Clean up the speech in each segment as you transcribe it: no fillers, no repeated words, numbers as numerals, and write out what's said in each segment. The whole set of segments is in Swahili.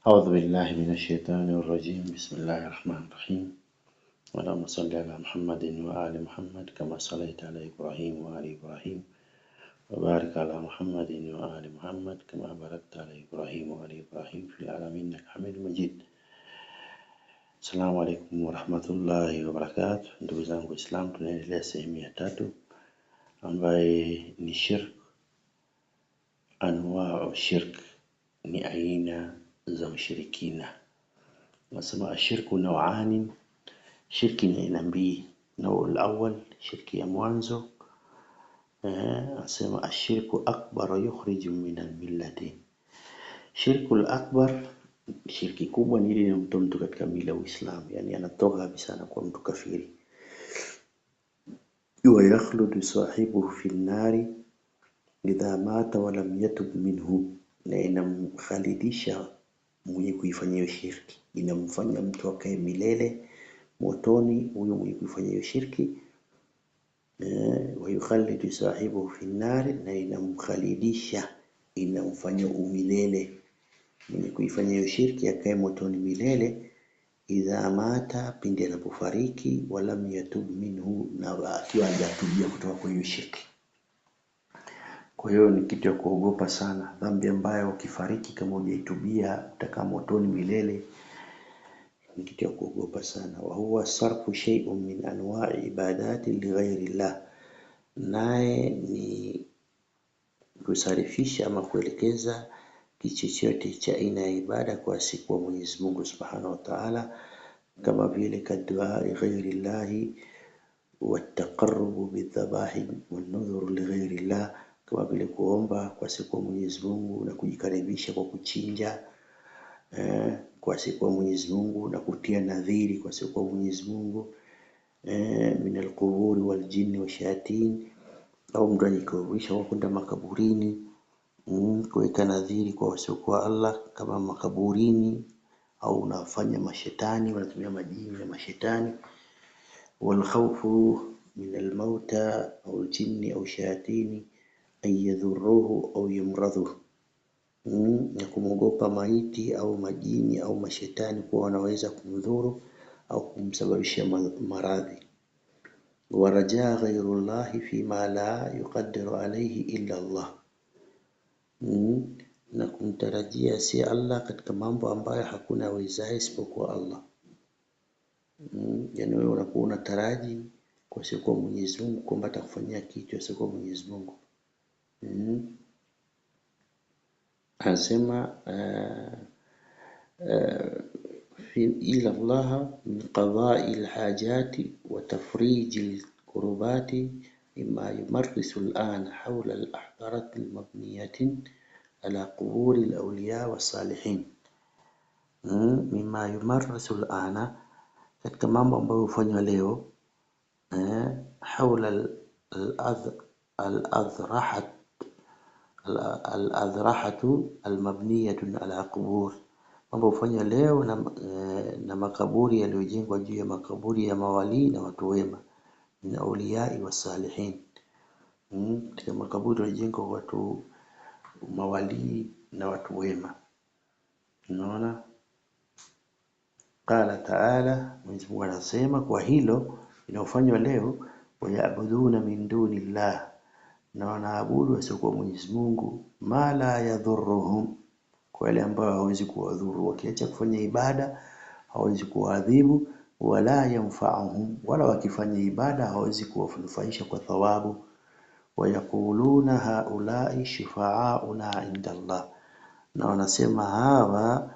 أعوذ بالله من الشيطان الرجيم. بسم الله الرحمن الرحيم. اللهم صل على محمد وآل محمد كما صليت على إبراهيم وآل إبراهيم وبارك على محمد وآل محمد كما باركت على إبراهيم وآل إبراهيم في العالمين إنك حميد مجيد. Assalamu alaikum warahmatullahi wabarakatuh. Ndugu zangu Waislamu, tunaendelea sehemu ya tatu ambaye ni shirk. Anwaa shirk ni aina za ushirikina. Nasema ashirku naw'ani, shirki ni aina mbili. Naw'ul awwal, shirki ya mwanzo, nasema ashirku akbar yukhriju min al-millati. Shirkul akbar, shirki kubwa ni ile inamtoa mtu katika mila ya Uislamu, yani anatoka kabisa na kuwa mtu kafiri. Wa yakhludu sahibuhu fi an-nari idha mata wa lam yatub minhu, na inamkhalidisha mwenye kuifanya hiyo shirki, inamfanya mtu akae milele motoni huyo mwenye kuifanya hiyo shirki. Wa yukhallidu sahibuhu fi an-nar, na inamkhalidisha, inamfanya umilele mwenye kuifanya hiyo shirki akae motoni milele. Idha mata, pindi anapofariki, wa lam yatub minhu, na akiwa hajatubia kutoka kwa hiyo shirki. Kwa hiyo ni kitu ya kuogopa sana, dhambi ambayo ukifariki kama hujaitubia utakaa motoni milele, ni kitu ya kuogopa sana. Wa huwa sarfu shay'un min anwa'i ibadati li ghairi Allah, naye ni kusarifisha ama kuelekeza kichochote cha aina ya ibada kwa siku wa Mwenyezi Mungu Subhanahu wa Ta'ala, kama vile kadua ghairi Allah wa taqarrub bidhabahi wan nudhur li ghairi Allah, kama vile kuomba kwa siku wa Mwenyezi Mungu na kujikaribisha kwa kuchinja kwa siku wa Mwenyezi Mungu na kutia nadhiri kwa siku wa Mwenyezi Mungu, min al-quburi wal jinni wa shayatin, au mtu ajikurisha kwa kwenda makaburini, kuweka nadhiri kwa wasiokuwa Allah kama makaburini, au unafanya mashetani, wanatumia majini na mashetani. Wal khawfu min al-mauta au jinni au shayatini an yadhurruhu au yamradhuhu, na kumogopa maiti au majini au mashetani kuwa wanaweza kumdhuru au kumsababishia maradhi. Wa rajaa ghayrullahi fima la yuqaddiru alayhi illa Allah, na kumtarajia si Allah katika mambo ambayo hakuna awezaye isipokuwa Allah. Yani wewe unakuwa unataraji kwa siku Mwenyezi Mungu kwamba atakufanyia kitu siku Mwenyezi Mungu. Anasema ila Allah min qada'i al-hajati wa tafrij al-kurbati mimma yumarrisu al-an hawla al-ahdarat al-mabniyatin ala qubur al-awliya was-salihin. Mimma yumarrisu al-ana, katika mambo ambayo hufanywa leo hawla al-adhrahatu al-mabniyatun ala qubur, mambo hufanywa leo na makaburi yaliyojengwa juu ya makaburi ya mawali na watu wema, na awliya was-salihin. Katika makaburi yaliyojengwa watu mawali na watu wema. Unaona, qala ta'ala, Mwenyezi Mungu anasema kwa hilo inafanywa leo, wayabuduna min dunillah, na wanaabudu wasiokuwa Mwenyezi Mungu, ma la yadhurruhum, kwa wale ambao hawezi kuwadhuru. Wakiacha kufanya ibada hawezi kuadhibu, wala yanfa'uhum, wala wakifanya ibada hawezi kuwanufaisha kwa thawabu. Wayakuluna haula'i shufa'auna 'inda Allah, na wanasema hawa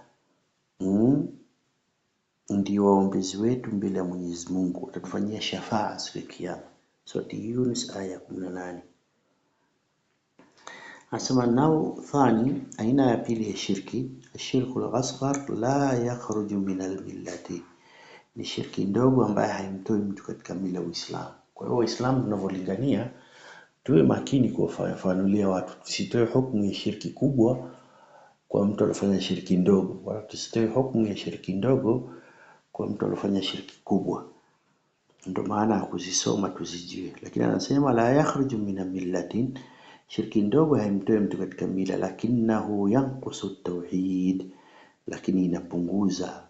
ndio waombezi wetu mbele ya Mwenyezi Mungu, watatufanyia shafaa siku ya Kiyama. Surah Yunus aya 18. Anasema nao thani, aina ya pili ya shirki, ashirkul asghar la yakhruju min al-millati, ni shirki ndogo ambayo haimtoi mtu katika mila ya Uislamu. Kwa hiyo Waislamu tunavolingania tuwe makini kuwafafanulia watu, tusitoe hukumu ya shirki kubwa kwa mtu aliyefanya shirki ndogo, wala tusitoe hukumu ya shirki ndogo kwa mtu aliyefanya shirki kubwa. Ndio maana kuzisoma tuzijue. Lakini anasema la yakhruju min millatin, shirki ndogo haimtoi mtu katika mila, lakinahu yanqusu tauhid, lakini inapunguza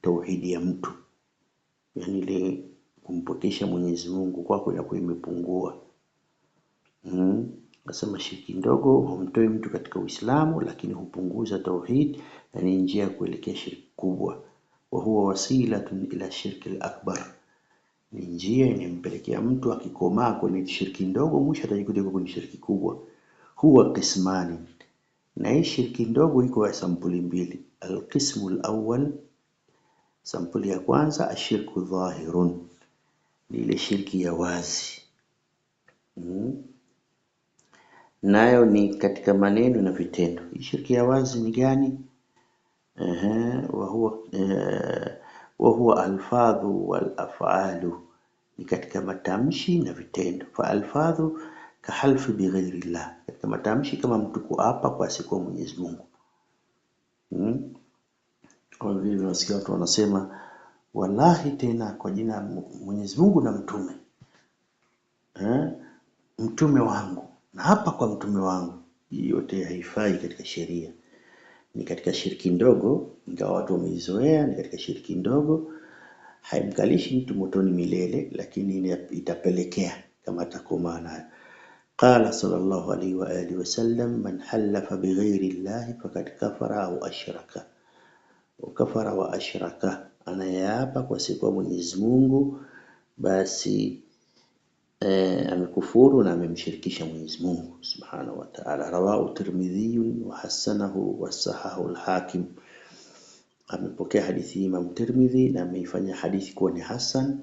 tauhidi ya mtu, yani ile kumpokesha Mwenyezi Mungu kwako inakuwa imepungua. Nasema shirki ndogo humtoi mtu katika Uislamu, lakini hupunguza tauhid na ni njia ya kuelekea shirki kubwa. Wa huwa wasilatun ila shirki al-akbar, ni njia inampelekea mtu akikomaa kwenye shirki ndogo mwisho atajikuta kwenye shirki kubwa. Huwa qismani, na hii shirki ndogo iko ya sampuli mbili. Al-qismu al-awwal, sampuli ya kwanza, ashirku dhahirun, ni ile shirki ya wazi. Nayo ni katika maneno na vitendo. Shirki ya wazi ni gani? wa huwa alfadhu wal af'alu, ni katika matamshi na vitendo. Fa alfadhu kahalfi bighairi llah, katika matamshi kama mtu kuapa kwa asiyekuwa Mwenyezi Mungu. Kwa vile unasikia watu wanasema wallahi tena kwa jina Mwenyezi Mungu na mtume, mtume wangu na hapa kwa mtume wangu. Hii yote haifai katika sheria, ni katika shirki ndogo, ingawa watu wameizoea. Ni katika shirki ndogo, haimkalishi mtu motoni milele, lakini itapelekea kama atakoma nayo. Qala sallallahu alayhi wa alihi wasallam, man halafa bighairi llahi faqad kafara au ashraka. Kafara wa ashraka, anayeapa kwa siku Mwenyezi Mungu basi amekufuru na amemshirikisha Mwenyezi Mungu Subhanahu wa Ta'ala. Rawahu Tirmidhi wa hasanahu wa sahahu al-Hakim. Amepokea hadithi Imam Tirmidhi na ameifanya hadithi kuwa ni hasan,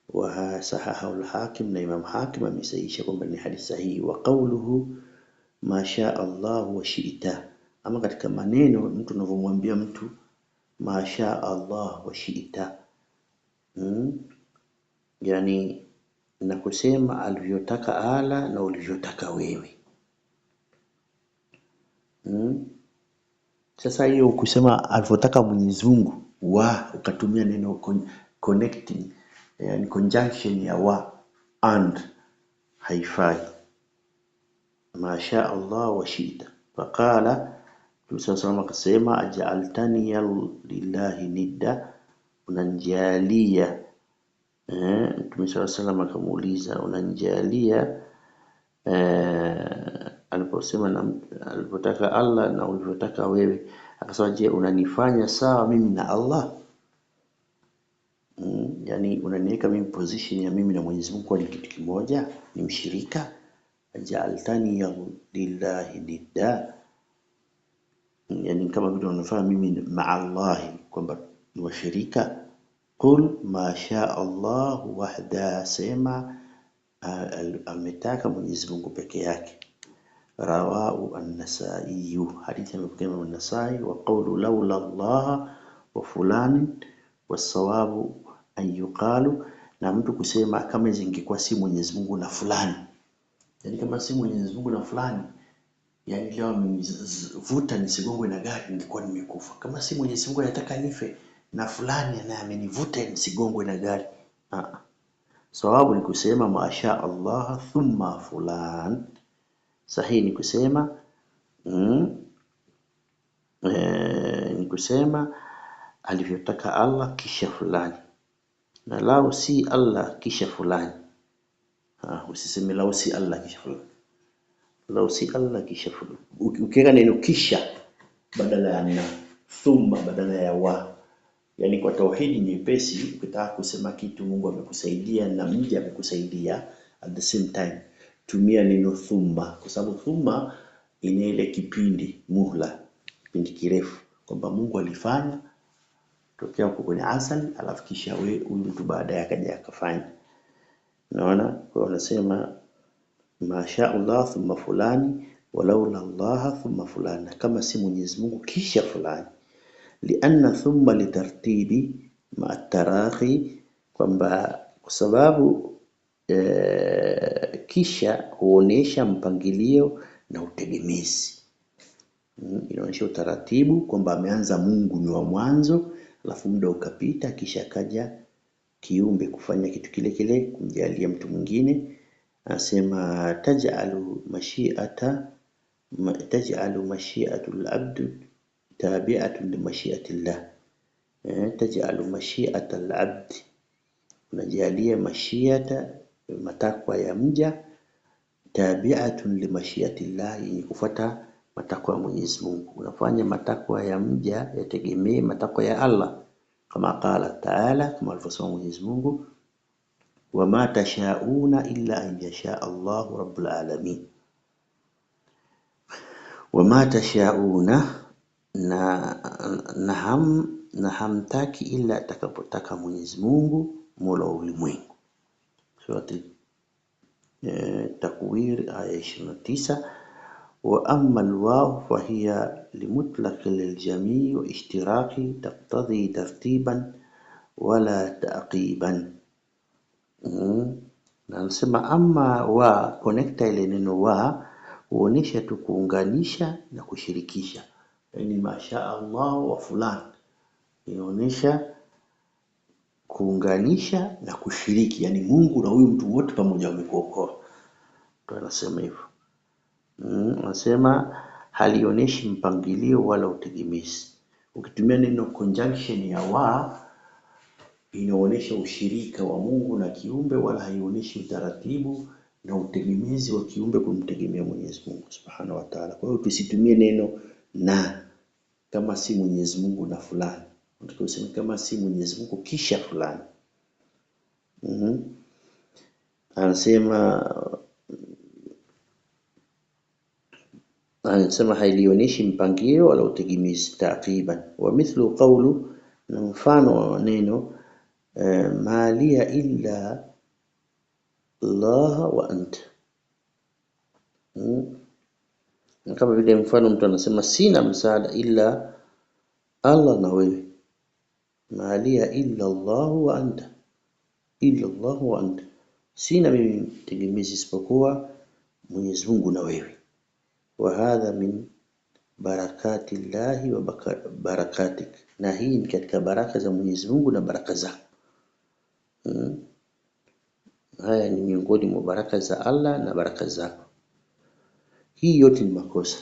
wa sahahu al-Hakim, na Imam Hakim amesahihisha kwamba ni hadithi sahihi. Wa qawluhu ma sha Allah wa shi'ta, ama katika maneno mtu anavyomwambia mtu ma sha Allah wa shi'ta, yani na kusema alivyotaka Allah na ulivyotaka wewe. Sasa hiyo kusema alivyotaka Mwenyezi Mungu ukatumia neno connecting, yani conjunction ya wa and, haifai. Masha Allah wa shita. Faqala, Tusalama akasema aj'altani lillahi nidda, unanjalia. Mtume sallallahu akamuuliza unanjalia aliposema alipotaka Allah na ulivyotaka wewe, akasema je, unanifanya sawa mimi na Allah? Yani unaniweka mimi position ya mimi na Mwenyezi Mungu kwa kitu kimoja, ni mshirika? Ja'altani lillahi nidda, yani kama vile unafanya mimi ma Allah kwamba ni washirika. Qul ma sha Allah wahda, sema ametaka Mwenyezi Mungu peke yake. Rawahu an-Nasa'i, hadithi imepokea na an-Nasa'i. Wa qawlu laula Allah wa fulani wasawabu an yuqalu, na mtu kusema kama zingekuwa si Mwenyezi Mungu na fulani, yani kama si Mwenyezi Mungu na fulani, yani leo amenivuta nisigongwe na gari ningekuwa nimekufa. Kama si Mwenyezi Mungu anataka nife na fulani na amenivuta nisigongwe na gari, sawabu ni kusema masha Allah thumma fulan. Sahihi ni kusema ni kusema alivyotaka Allah kisha fulani, na lau si Allah kisha fulani. Usiseme lau si Allah kisha fulani, lau si Allah kisha fulani. Ukiweka neno kisha badala ya na, thumma badala ya wa, yani kwa tauhidi nyepesi, ukitaka kusema kitu Mungu amekusaidia na mja amekusaidia at the same time, tumia neno thumma, kwa sababu thumma ina ile kipindi muhla, kipindi kirefu, kwamba Mungu alifanya tokea huko kwenye asali, alafu kisha huyu mtu baadaye akaja akafanya. Unaona, kwa wanasema masha Allah thumma fulani walaula Allah thumma fulani, kama si Mwenyezi Mungu kisha fulani. Lianna thumma litartibi ma tarahi, kwamba kwa sababu kisha huonesha mpangilio na utegemezi. Inaonyesha utaratibu kwamba ameanza Mungu ni wa mwanzo, alafu muda ukapita, kisha akaja kiumbe kufanya kitu kile kile, kumjalia mtu mwingine. Anasema taj'alu mashi'atul abd tabi'atun li mashiatillah. Taj'alu mashiata al-'abd, unajalia mashiata, matakwa ya mja, tabi'atun li mashiatillah, yenye kufuata matakwa ya Mwenyezi Mungu. Unafanya matakwa ya mja yategemee matakwa ya Allah, kama qala ta'ala, kama alivyosema Mwenyezi Mungu, wama tashauna illa an yasha Allahu rabbul alamin. Wama tashauna, na hamtaki ila atakapotaka Mwenyezi Mungu, Mola wa ulimwengu. Surati Takwir aya 29. Wa amma alwaw fa hiya limutlaq liljami' wa ishtiraki taqtadhi tartiban wala taqiban. Na nasema amma wa connecta, ile neno wa huonesha tu kuunganisha na kushirikisha, yani masha Allah wa fulani inaonesha kuunganisha na kushiriki, yani Mungu na huyu mtu wote pamoja wamekuokoa. Ndio anasema hivyo. Anasema halionyeshi mpangilio wala utegemezi. Ukitumia neno conjunction ya wa, inaonesha ushirika wa Mungu na kiumbe, wala haionyeshi utaratibu na utegemezi wa kiumbe kumtegemea Mwenyezi Mungu Subhanahu wa Ta'ala. Kwa hiyo tusitumie neno na kama si Mwenyezi Mungu na fulani. Tunasema kama si Mwenyezi Mungu kisha fulani. Anasema hailionyeshi mpangilio wala utegemezi takriban. Wa mithlu qawlu, na mfano wa neno ma liya illa Allah wa anta. Kama vile mfano mtu anasema sina msaada illa Allah na wewe. Ma liya illa Allah wa anta, illa Allah wa anta, sina mimi tegemezi isipokuwa Mwenyezi Mungu na wewe. Wa hadha min barakati llahi wa barakatik, na hii ni katika baraka za Mwenyezi Mungu na baraka zako. Haya ni miongoni mwa baraka za Allah na baraka zako. Hii yote ni makosa.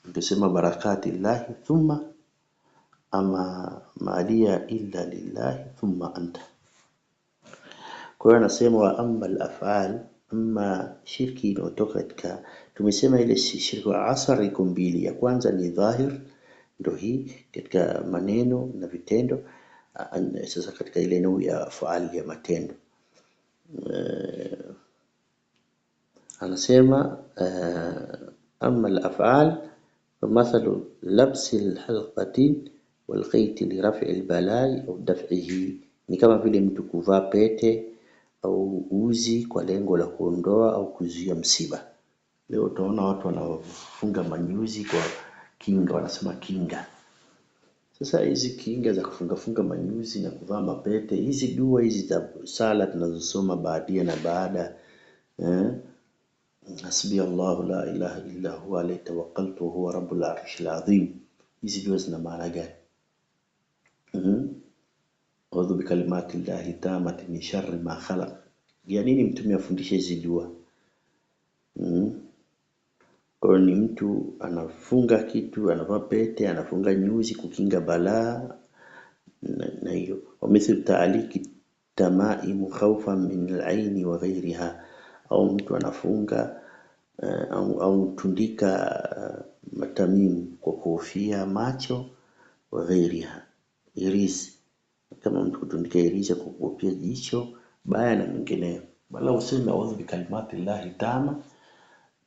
Tunasema barakati llahi thumma ama maliya illa lillahi thumma anta. Kwa hiyo anasema wa amma al-af'al, amma shirki inayotoka katika, tumesema ile shirki wa asar iko mbili. Ya kwanza ni dhahir, ndio hii katika maneno na vitendo. Sasa katika ile neno ya faal ya matendo, anasema amma al-af'al فمثل لبس الحلقة والخيط لرفع البلاء au daf'ihi, ni kama vile mtu kuvaa pete au uzi kwa lengo la kuondoa au kuzuia msiba. Leo utaona watu wanafunga manyuzi kwa kinga, wanasema kinga. Sasa hizi kinga za kufunga manyuzi na kuvaa mapete, hizi dua hizi za sala tunazosoma baadia na baada, hasbi Allahu la ilaha illa huwa alayhi tawakkaltu wa huwa rabbul arshil azim, hizi dua zina maana gani? A'udhu bikalimati llahi tammati min sharri ma khalaq. Ya nini mtume afundishe hizi dua? Kwa ni mtu anafunga kitu, anavaa pete, anafunga nyuzi kukinga balaa na hiyo. Wa mithlu ta'aliki tamaim khawfan min al-aini wa ghayriha, au mtu anafunga au tundika matamim kwa kuhofia macho, wa ghayriha, irizi, kama mtu kutundika irizi kwa kuhofia jicho baya na mengineyo. Bala useme a'udhu bikalimati llahi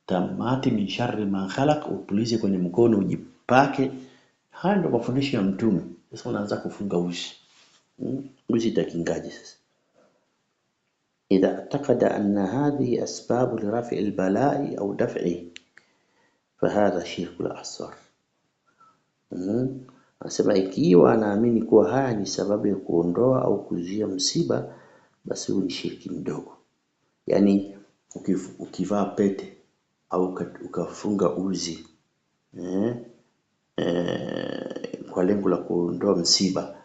tamati min sharri ma khalaq, upulize kwenye mkono ujipake. Haya ndio mafundisho ya mtume. Sasa unaanza kufunga uzi. Uzi itakingaje sasa? Idha taqada anna hadhihi asbab li raf'i al-bala'i au daf'i, fa hadha shirku al-asghar. Anasema ikiwa anaamini kuwa haya ni sababu ya kuondoa au kuzuia msiba, basi huu ni shirki mdogo. Yani ukivaa pete au ukafunga uzi kwa lengo la kuondoa msiba,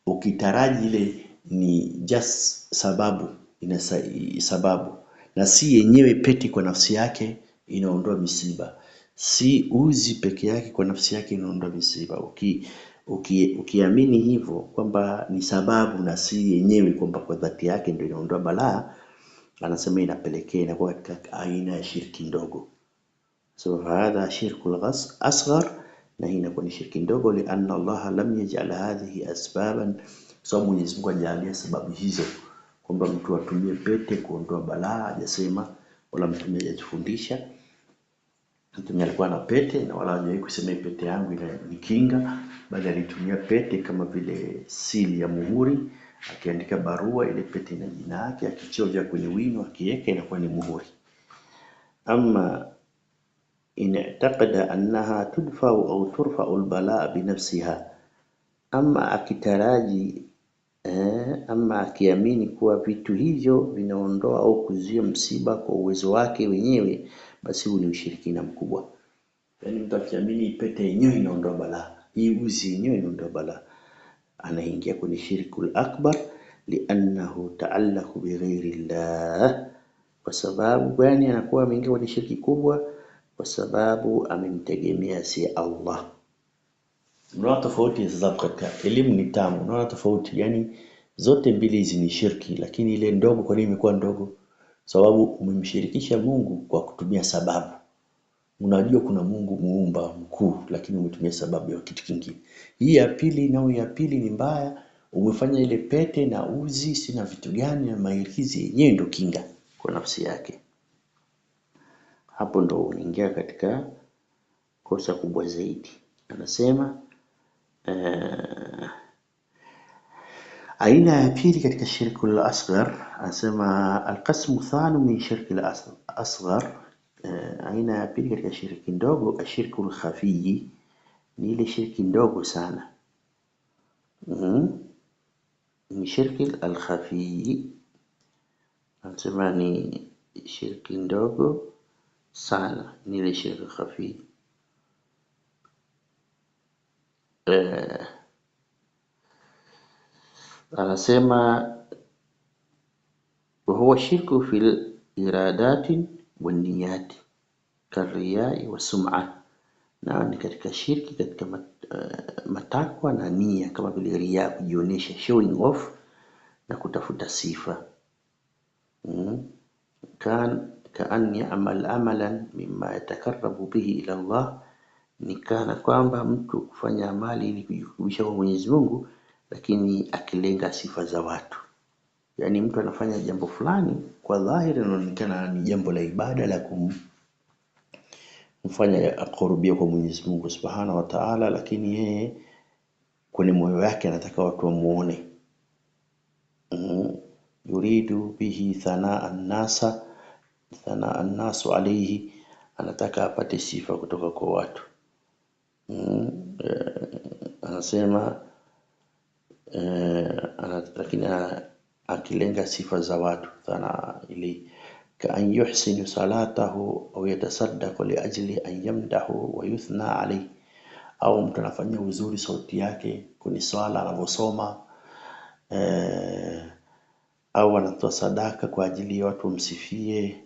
ukitaraji ile ni just sababu, sababu na si yenyewe pete kwa nafsi yake inaondoa msiba, si uzi peke yake kwa nafsi yake inaondoa misiba. Ukiamini hivyo kwamba ni sababu na si yenyewe kwamba kwa dhati yake ndio inaondoa balaa, anasema inapelekea inakuwa katika aina ya shirki ndogo. So hadha shirkul asghar, na hii inakuwa ni shirki ndogo, lianna Allah lam yaj'al hadhihi asbaban, so Mwenyezi Mungu hajajalia sababu hizo kwamba mtu atumie pete kuondoa balaa, hajasema, wala mtume hajafundisha. Mtume alikuwa na pete na wala hajawahi kusema pete yangu inanikinga, bali alitumia pete kama vile sili ya muhuri. Akiandika barua, ile pete ina jina lake, akichovya kwenye wino akiweka inakuwa ni muhuri. Ama in i'taqada annaha tudfa'u au turfa'u al-balaa binafsiha, ama akitaraji ama akiamini kuwa vitu hivyo vinaondoa au kuzuia msiba kwa uwezo wake wenyewe, basi huu ni ushirikina mkubwa. Yani mtu akiamini pete yenyewe inaondoa balaa, hii uzi yenyewe inaondoa balaa, anaingia kwenye shirkul akbar, liannahu ta'allaqu bighairi Allah. Kwa sababu gani anakuwa ameingia kwenye shirki kubwa? Kwa sababu amemtegemea si Allah. Unaona tofauti sasa katika elimu ni tamu. Unaona tofauti, yani zote mbili hizi ni shirki, lakini ile ndogo kwa nini imekuwa ndogo? Sababu umemshirikisha Mungu kwa kutumia sababu. Unajua kuna Mungu muumba mkuu, lakini umetumia sababu ya kitu kingine. Hii ya pili, nao ya pili ni mbaya. Umefanya ile pete na uzi sina vitu gani, na mairizi yenyewe ndio kinga kwa nafsi yake. Hapo ndo unaingia katika kosa kubwa zaidi. Anasema aina ya pili katika shirku al-asghar, anasema al-qasmu thani min shirki al-asghar. Aina ya pili katika shirki ndogo, ashirku al-khafi, ni ile shirki ndogo sana. Ni shirki al-khafi, anasema ni shirki ndogo sana, ni ile shirki al-khafi. Anasema huwa shirku fil iradati wan niyati kariyai wa sum'a, na ni katika shirki katika matakwa na nia, kama vile riya, kujionyesha, showing off na kutafuta sifa. Kaan ya'mal amalan mimma yatakarrabu bihi ila Allah, ni kana kwamba mtu kufanya amali ili kujikurubisha kwa Mwenyezi Mungu, lakini akilenga sifa za watu. Yani mtu anafanya jambo fulani kwa dhahiri inaonekana ni jambo la ibada la kumfanya akurubia kwa Mwenyezi Mungu Subhanahu wa Ta'ala, lakini yeye kwenye moyo wake anataka watu wamuone. Yuridu bihi thana'an nasu alayhi, anataka apate sifa kutoka kwa watu. Anasema lakini akilenga sifa za watu, thana ili ka an yuhsinu salatahu au yatasaddaqu li ajli an yamdahu wa yuthna alayhi, au mtu anafanya uzuri sauti yake kwenye swala anavyosoma, au anatoa sadaka kwa ajili ya watu wamsifie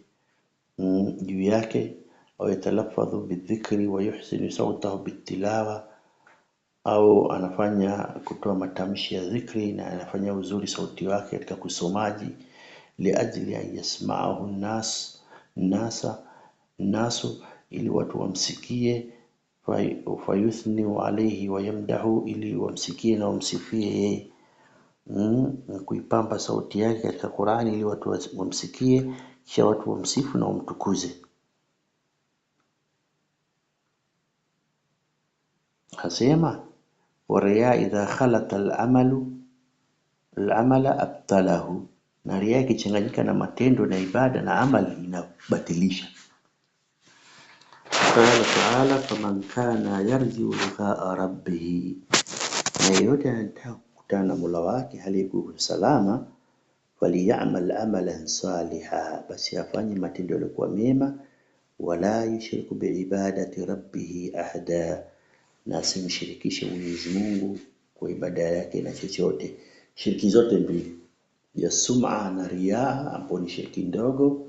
juu yake, au yatalafadhu bidhikri wa yuhsinu sautahu bitilawa, au anafanya kutoa matamshi ya dhikri na anafanya uzuri sauti wake katika kusomaji, liajli an yasma'ahu nasu, ili watu wamsikie, fayuthni alayhi wa yamdahu, ili wamsikie na wamsifie yeye. Kuipamba sauti yake katika Qur'ani ili watu wamsikie, kisha watu wamsifu na wamtukuze. Hasema wariya idha khalata al-amala abtalahu, na riya ikichanganyika na matendo na ibada na amali inabatilisha. Qala ta'ala, faman kana yarju liqa'a rabbih, na yeyote anataka kukutana na Mola wake hali yuko salama, falyamal amalan salihan, basi afanye matendo yaliyokuwa mema, wala yushriku biibadati rabbih ahada, na asimshirikishe Mwenyezi Mungu kwa ibada yake na chochote. Shirki zote mbili, ya sum'a na riya, ambapo ni shirki ndogo,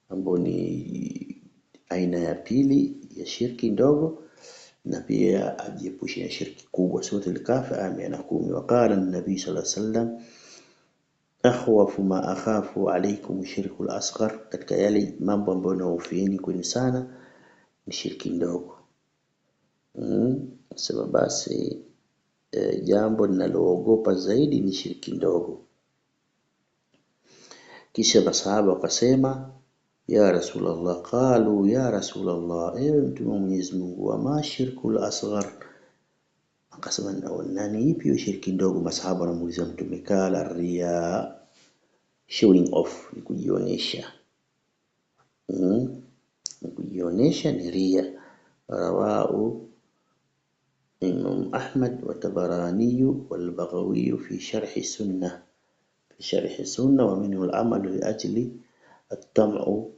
ambapo ni aina ya pili ya shirki ndogo na pia ajiepushe na shirki kubwa. Sura al-Kahf aya 110. Waqala an-nabii sallallahu alayhi wasallam akhwafu ma akhafu alaykum shirku al-asghar, katika yale mambo ambayo nahofieni kwenu sana ni shirki ndogo. Sema basi jambo ninaloogopa zaidi ni shirki ndogo. Kisha masahaba wakasema ya Rasulullah, qalu ya Rasulullah, ewe mtume wa Mwenyezi Mungu, wa ma shirkul asghar, akasema nani ipi hiyo shirki ndogo? Masahaba wanamuuliza mtume, kala riya, showing off, ni kujionesha. Kujionesha ni riya. Rawahu Imam Ahmad wa Tabarani wal Baghawi fi sharh sunnah, fi sharh sunnah, wa minhu al-amal li ajli at-tam'u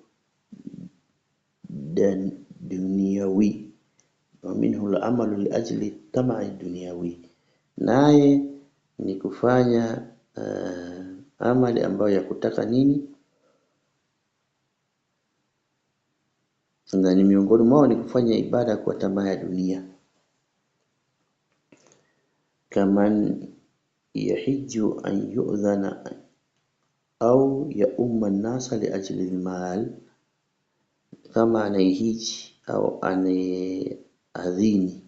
dunyawi, wa minhu al-amal li ajli at-tam'i dunyawi, naye ni kufanya amali ambayo ya kutaka nini, na ni miongoni mwao ni kufanya ibada kwa tamaa ya dunia. Kaman yahiju an yu'dhana au ya umma an-nasa li ajli al-mal, kama anayehiji au anayeadhini,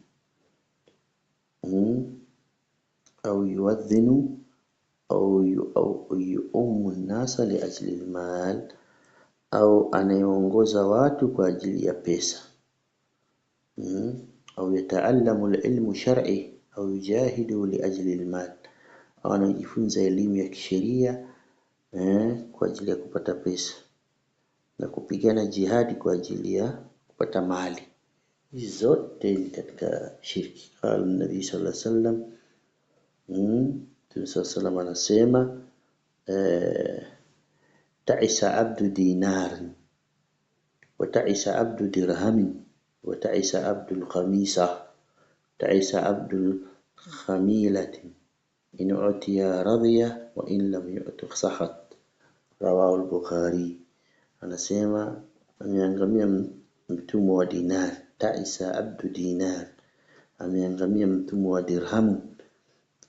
au yuadhinu au yu'ummu an-nasa li ajli al-mal, au anayeongoza watu kwa ajili ya pesa, au yataallamu al-ilmu shar'i au yujahidu li ajli al-mal, au anajifunza elimu ya kisheria kwa ajili ya kupata pesa na kupigana jihadi kwa ajili ya kupata mali. Hizi zote ni katika shirki. Qala an-nabii sallallahu alayhi wasallam, Mtume sallallahu anasema ta'isa abdu dinar wa ta'isa abdu dirham wa ta'isa abdul khamisa, ta'isa abdul khamilati, in utiya radhiya wa in lam yu'ti sakhat. Rawahu al-Bukhari. Anasema ameangamia mtumwa wa dinar, ta'isa abdu dinar, ameangamia mtumwa wa dirham,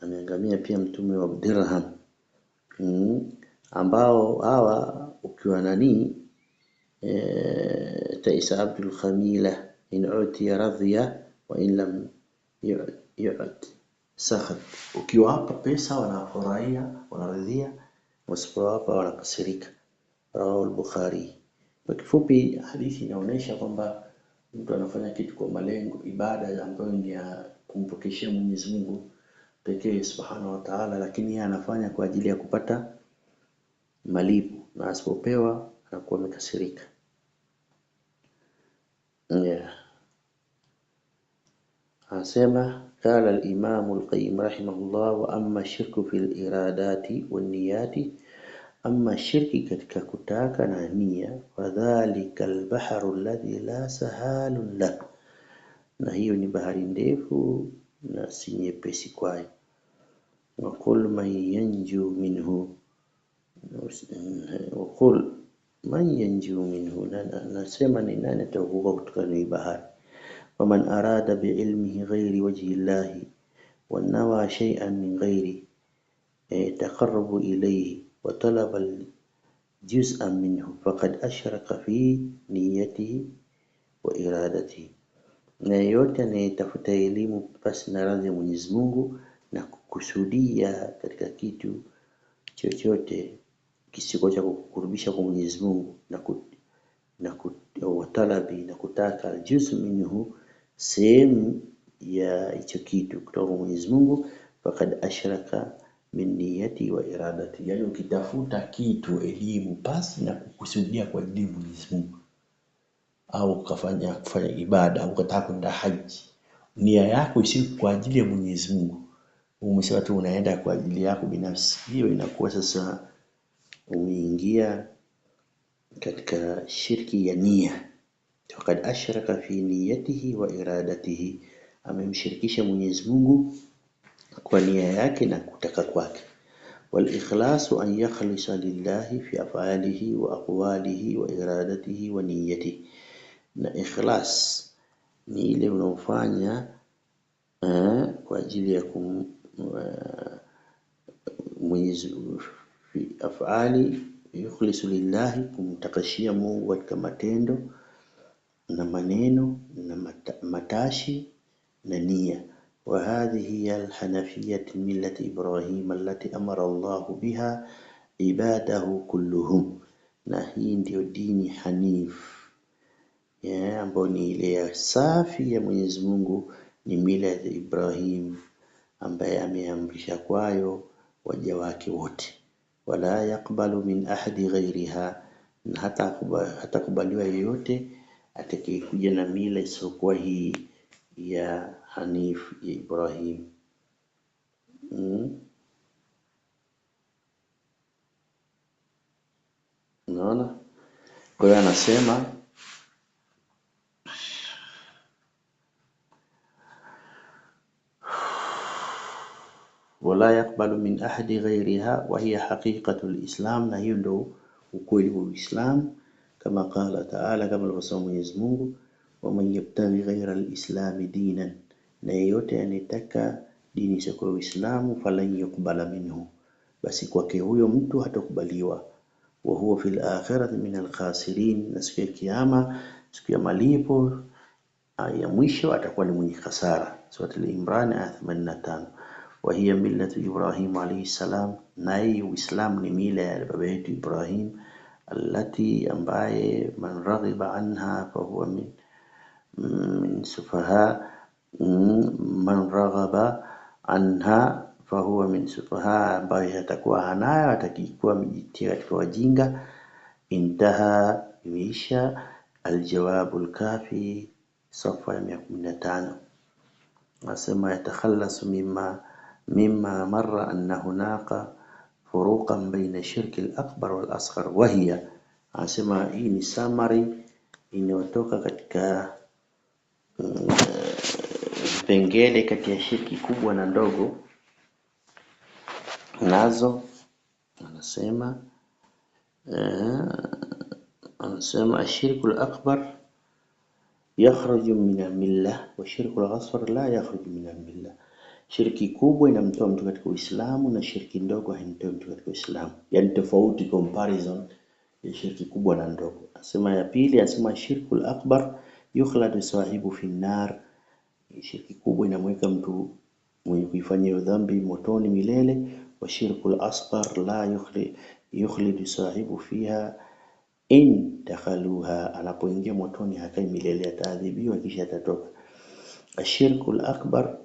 ameangamia pia mtume wa dirham, ambao hawa ukiwa nani ta'isa abdul khamila, in utiya radhiya wa in lam yu'ti sakhat. Ukiwapa pesa wanafurahia, wanaridhia, wasipowapa wanakasirika. Rawahu al-Bukhari. Kwa kifupi, hadithi inaonyesha kwamba mtu anafanya kitu kwa malengo, ibada ambayo ni ya kumpokeshia Mwenyezi Mungu pekee Subhanahu wa Ta'ala, lakini yeye anafanya kwa ajili ya kupata malipo, na asipopewa anakuwa amekasirika. Anasema qala al-Imam al-Qayyim rahimahullah, wa amma shirku fil iradati wan niyati, amma shirki katika kutaka na nia, fadhalika al-bahru alladhi la sahalun la, na hiyo ni bahari ndefu na si nyepesi kwayo. Wa qul man yanju minhu, wa qul man yanju minhu, nasema ni nani ataokoka kutoka ni bahari. Waman arada biilmihi ghairi wajhi llahi wa nawa shay'an min ghairi taqarrubu ilayhi wa talaba juz'an minhu faqad ashraka fi niyyatihi wa iradatihi, na yeyote anayetafuta elimu pasi na radhi ya Mwenyezi Mungu na kukusudia katika kitu chochote kisicho cha kukurubisha kwa Mwenyezi Mungu na watalabi na kutaka juz'u minhu, sehemu ya hicho kitu kutoka kwa Mwenyezi Mungu, faqad ashraka min niyyati wa iradati, yani ukitafuta kitu elimu pasi na kukusudia kwa ajili ya Mwenyezi Mungu, au kufanya ibada au ukataka kwenda haji, nia yako isi kwa ajili ya Mwenyezi Mungu, umesema tu unaenda kwa ajili yako binafsi, hiyo inakuwa sasa umeingia katika shirki ya nia. Faqad ashraka fi niyyatihi wa iradatihi, amemshirikisha Mwenyezi Mungu kwa nia yake na kutaka kwake. Wal ikhlasu an yakhlisa lillahi fi af'alihi wa aqwalihi wa iradatihi wa niyyatihi, na ikhlas ni ile unaofanya kwa ajili ya Mwenyezi fi afali yukhlisu lillahi, kumtakashia Mungu katika matendo na maneno na matashi na nia. Wa hadhihi hiya alhanafiyyah millati Ibrahim allati amara Allah biha ibadahu kulluhum, na hii ndio dini hanif ambayo ni ile ya safi ya Mwenyezi Mungu, ni mila ya Ibrahim ambaye ameamrisha kwayo waja wake wote. Wala yakbalu min ahadi ghairiha, na hata kubaliwa yeyote atakayekuja na mila isiyokuwa hii ya hanif ya Ibrahim. Unaona? Kwa hiyo anasema wala yakbalu min ahadi ghairiha wa hiya haqiqatul Islam, na hiyo ndio ukweli wa Uislamu, kama qala ta'ala, kama alivyosema Mwenyezi Mungu, wa man yabtaghi ghayra al-islam dinan, na yeyote anayetaka dini isiyokuwa Uislamu, falan yuqbala minhu, basi kwake huyo mtu hatakubaliwa. Wa huwa fil akhirati min al-khasirin, na siku ya kiyama, siku ya malipo ya mwisho atakuwa ni mwenye hasara. Surah Al-Imran aya 85. Wa hiya millatu Ibrahim alayhi salam, na hii Uislamu ni mila ya baba yetu Ibrahim, allati ambaye man raghiba anha fa huwa min sufaha, man raghaba anha fa huwa min sufaha, ambaye atakuwa hanayo atakikuwa amejitia katika wajinga. Intaha, imeisha aljawabul kafi, safa ya 115. Nasema yatakhallasu mimma marra anna hunaka furuqan baina shirki al-akbar wal asghar, wa hiya, anasema hii ni summary inayotoka katika vipengele kati ya shirki kubwa na ndogo. Nazo anasema ashirku al-akbar yakhruju min al-millah wa shirku al-asghar la yakhruju min al-millah. Shirki kubwa inamtoa mtu katika Uislamu na shirki ndogo haimtoi mtu katika Uislamu, yani tofauti, comparison ya shirki kubwa na ndogo. Anasema ya pili, anasema shirku al-akbar yukhladu sahibu fi an-nar, shirki kubwa inamweka mtu mwenye kuifanya dhambi motoni milele. Wa shirku al-asghar la yukhlidu sahibu fiha in dakhaluha, anapoingia motoni hakai milele, ataadhibiwa kisha atatoka. Ashirku al-akbar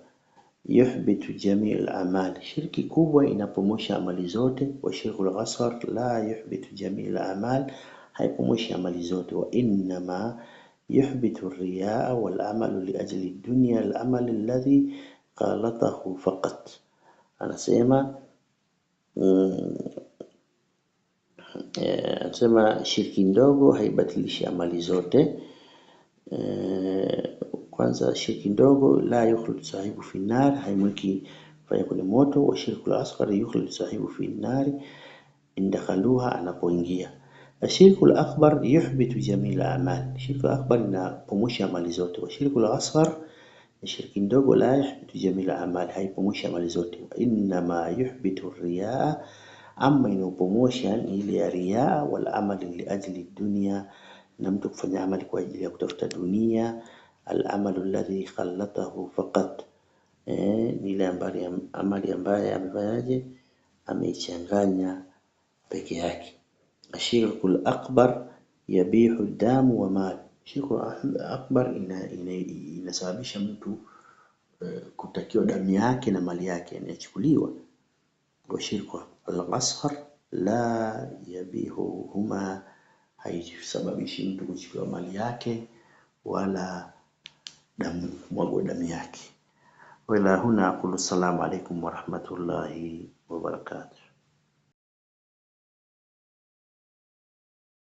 yuhbitu jami' al-a'mal, shirki kubwa inapomosha amali zote. Wa shirku al-asghar la yuhbitu jami' al-a'mal, haipomoshi amali zote. Wa inma yuhbitu ar-riya'a wal 'amalu li ajli ad-dunya al-amal alladhi qalatahu faqat. Anasema shirki ndogo haibatilishi amali zote. Kwanza shirki ndogo la yukhlid sahibu fi nar, haimweki fanya kwenye moto. Wa shirku al-asghar yukhlid sahibu fi nar indakhaluha, anapoingia. Ashirku al-akbar yuhbitu jami' al-a'mal, shirku al-akbar inapomosha amali zote. Wa shirku al-asghar, shirki ndogo la yuhbitu jami' al-a'mal, haipomoshi amali zote. Wa inma yuhbitu ar-riya'a, ama inapomosha ni ile ya riya, wal amali li ajli dunya, na mtu kufanya amali kwa ajili ya kutafuta dunia. Al-amalu alladhi khallatahu faqat, ni ile amali ambaye amefanyaje, ameichanganya peke yake. Ashirku al-akbar yabihu damu wa mal, shirku al-akbar inasababisha mtu kutakiwa damu yake na mali yake inachukuliwa. Wa shirku al-asghar la yabihuhuma, haisababishi mtu kuchukua mali yake wala kumwaga damu yake. Wala huna aqulu assalamu alaykum wa rahmatullahi wa barakatuh.